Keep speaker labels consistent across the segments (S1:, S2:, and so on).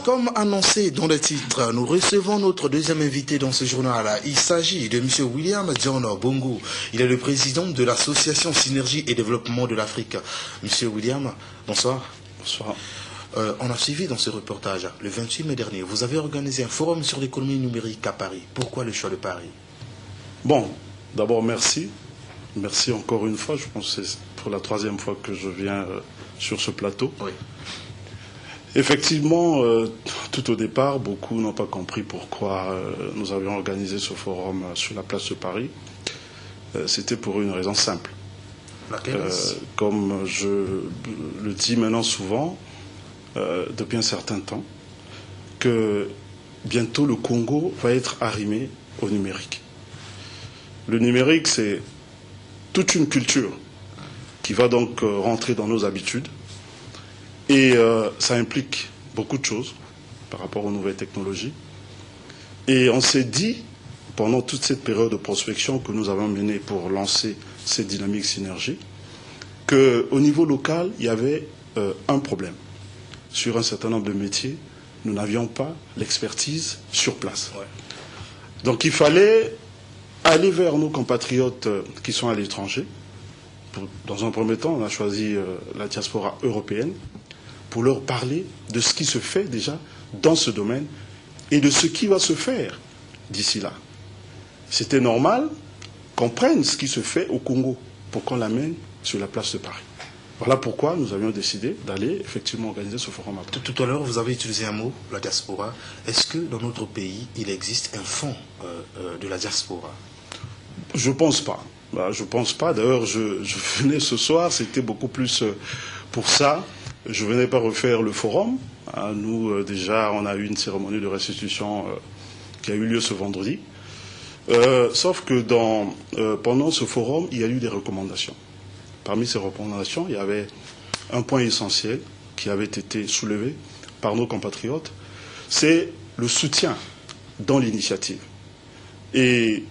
S1: comme annoncé dans le titre, nous recevons notre deuxième invité dans ce journal. Il s'agit de M. William John Bongo. Il est le président de l'association Synergie et Développement de l'Afrique. M. William, bonsoir.
S2: Bonsoir.
S1: On a suivi dans ce reportage, le 28 mai dernier, vous avez organisé un forum sur l'économie numérique à Paris. Pourquoi le choix de Paris?
S2: Bon, d'abord merci. Merci encore une fois. Je pense que c'est pour la troisième fois que je viens sur ce plateau.
S1: Oui.
S2: Effectivement, tout au départ, beaucoup n'ont pas compris pourquoi nous avions organisé ce forum sur la place de Paris. C'était pour une raison simple.
S1: Laquelle?
S2: Comme je le dis maintenant souvent, depuis un certain temps, que bientôt le Congo va être arrimé au numérique. Le numérique, c'est toute une culture qui va donc rentrer dans nos habitudes. Et ça implique beaucoup de choses par rapport aux nouvelles technologies. Et on s'est dit, pendant toute cette période de prospection que nous avons menée pour lancer cette dynamique synergie, qu'au niveau local, il y avait un problème. Sur un certain nombre de métiers, nous n'avions pas l'expertise sur place. Ouais. Donc il fallait aller vers nos compatriotes qui sont à l'étranger. Dans un premier temps, on a choisi la diaspora européenne, pour leur parler de ce qui se fait déjà dans ce domaine et de ce qui va se faire d'ici là. C'était normal qu'on prenne ce qui se fait au Congo pour qu'on l'amène sur la place de Paris. Voilà pourquoi nous avions décidé d'aller effectivement organiser ce forum à Paris.
S1: Tout à l'heure, vous avez utilisé un mot, la diaspora. Est-ce que dans notre pays, il existe un fonds de la diaspora?
S2: Je ne pense pas. Je ne pense pas. D'ailleurs, je venais ce soir, c'était beaucoup plus pour ça. Je ne venais pas refaire le forum. Nous, déjà, on a eu une cérémonie de restitution qui a eu lieu ce vendredi. Sauf que pendant ce forum, il y a eu des recommandations. Parmi ces recommandations, il y avait un point essentiel qui avait été soulevé par nos compatriotes, c'est le soutien dans l'initiative. Et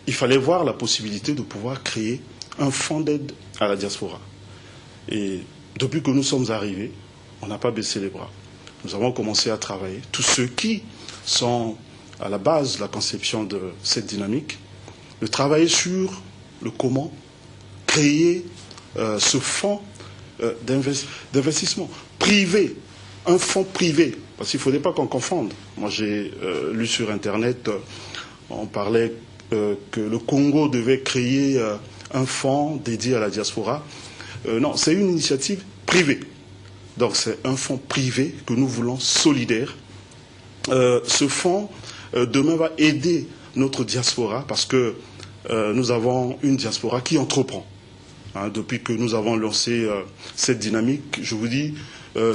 S2: il fallait voir la possibilité de pouvoir créer un fonds d'aide à la diaspora. Et depuis que nous sommes arrivés, on n'a pas baissé les bras. Nous avons commencé à travailler. Tous ceux qui sont à la base de la conception de cette dynamique, de travailler sur le comment créer ce fonds d'investissement privé, un fonds privé, parce qu'il ne faudrait pas qu'on confonde. Moi, j'ai lu sur Internet, on parlait que le Congo devait créer un fonds dédié à la diaspora. Non, c'est une initiative privée. Donc c'est un fonds privé que nous voulons solidaire. Ce fonds, demain, va aider notre diaspora parce que nous avons une diaspora qui entreprend. Depuis que nous avons lancé cette dynamique, je vous dis,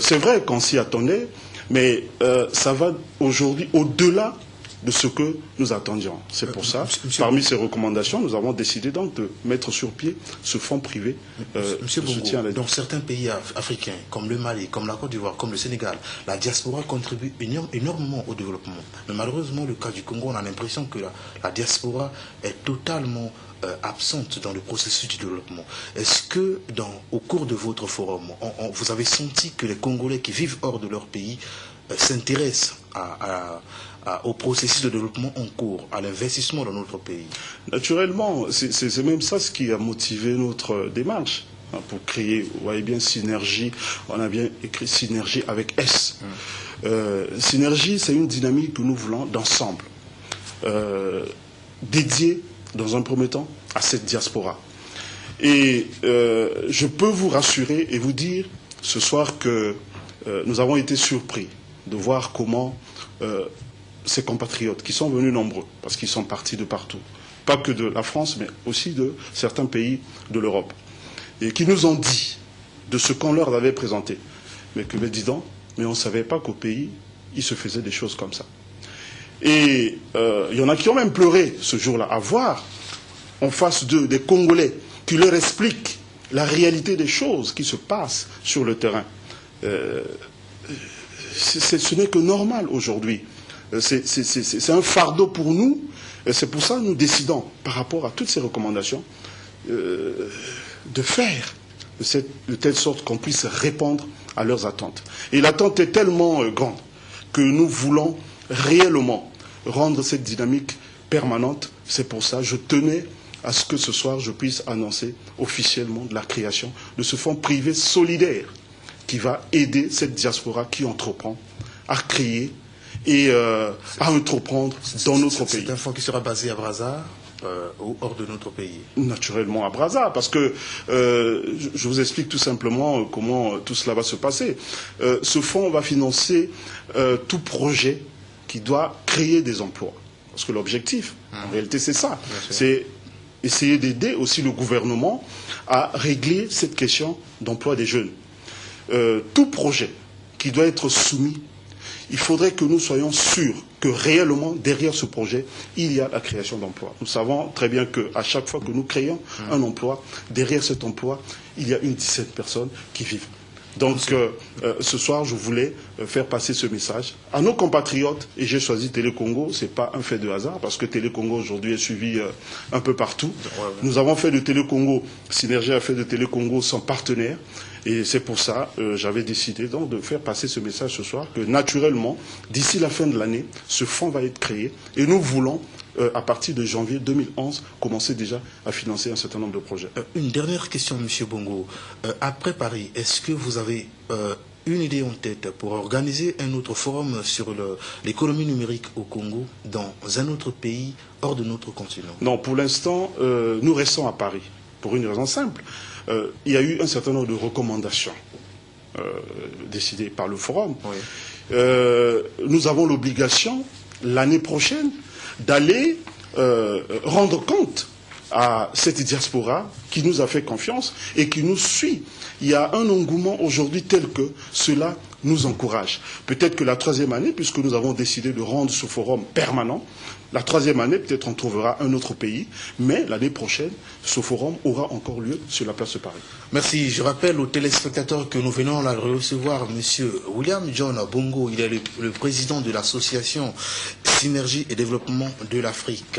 S2: c'est vrai qu'on s'y attendait, mais ça va aujourd'hui au-delà de ce que nous attendions. C'est pour ça, parmi ces recommandations, nous avons décidé donc de mettre sur pied ce fonds privé de soutien à la...
S1: Dans certains pays africains, comme le Mali, comme la Côte d'Ivoire, comme le Sénégal, la diaspora contribue énormément au développement. Mais malheureusement, le cas du Congo, on a l'impression que la diaspora est totalement absente dans le processus du développement. Est-ce que, au cours de votre forum, vous avez senti que les Congolais qui vivent hors de leur pays s'intéressent au processus de développement en cours, à l'investissement dans notre pays?
S2: Naturellement, c'est même ça ce qui a motivé notre démarche pour créer, vous voyez bien, synergie. On a bien écrit synergie avec S. Synergie, c'est une dynamique que nous voulons d'ensemble, dédiée dans un premier temps à cette diaspora. Et je peux vous rassurer et vous dire ce soir que nous avons été surpris de voir comment ces compatriotes, qui sont venus nombreux, parce qu'ils sont partis de partout, pas que de la France, mais aussi de certains pays de l'Europe, et qui nous ont dit de ce qu'on leur avait présenté. Mais que, dis donc, mais on ne savait pas qu'au pays, il se faisait des choses comme ça. Et il y en a qui ont même pleuré ce jour-là, à voir en face d'eux des Congolais qui leur expliquent la réalité des choses qui se passent sur le terrain. Ce n'est que normal aujourd'hui. C'est un fardeau pour nous. C'est pour ça que nous décidons, par rapport à toutes ces recommandations, de faire de telle sorte qu'on puisse répondre à leurs attentes. Et l'attente est tellement grande que nous voulons réellement rendre cette dynamique permanente. C'est pour ça que je tenais à ce que ce soir, je puisse annoncer officiellement la création de ce fonds privé solidaire qui va aider cette diaspora qui entreprend à créer et à entreprendre dans notre pays.
S1: C'est un fonds qui sera basé à Brazza ou hors de notre pays?
S2: Naturellement à Brazza, parce que je vous explique tout simplement comment tout cela va se passer. Ce fonds va financer tout projet qui doit créer des emplois. Parce que l'objectif, en réalité, c'est ça. C'est essayer d'aider aussi le gouvernement à régler cette question d'emploi des jeunes. Tout projet qui doit être soumis, il faudrait que nous soyons sûrs que réellement, derrière ce projet, il y a la création d'emplois. Nous savons très bien qu'à chaque fois que nous créons un emploi, derrière cet emploi, il y a une dizaine de personnes qui vivent. Donc, ce soir, je voulais faire passer ce message à nos compatriotes, et j'ai choisi Télé Congo. Ce n'est pas un fait de hasard, parce que Télé Congo aujourd'hui est suivi un peu partout. Nous avons fait de Télé Congo, Synergie a fait de Télé Congo son partenaire, et c'est pour ça j'avais décidé donc de faire passer ce message ce soir, que naturellement, d'ici la fin de l'année, ce fonds va être créé, et nous voulons à partir de janvier 2011, commencer déjà à financer un certain nombre de projets.
S1: Une dernière question, M. Bongo. Après Paris, est-ce que vous avez une idée en tête pour organiser un autre forum sur l'économie numérique au Congo dans un autre pays hors de notre continent?
S2: Non, pour l'instant, nous restons à Paris, pour une raison simple. Il y a eu un certain nombre de recommandations décidées par le forum. Oui. Nous avons l'obligation, l'année prochaine, d'aller rendre compte à cette diaspora qui nous a fait confiance et qui nous suit. Il y a un engouement aujourd'hui tel que cela nous encourage. Peut-être que la troisième année, puisque nous avons décidé de rendre ce forum permanent, la troisième année, peut-être on trouvera un autre pays, mais l'année prochaine, ce forum aura encore lieu sur la place de Paris.
S1: Merci. Je rappelle aux téléspectateurs que nous venons à recevoir M. William John Bongo. Il est le président de l'association Synergie et Développement de l'Afrique.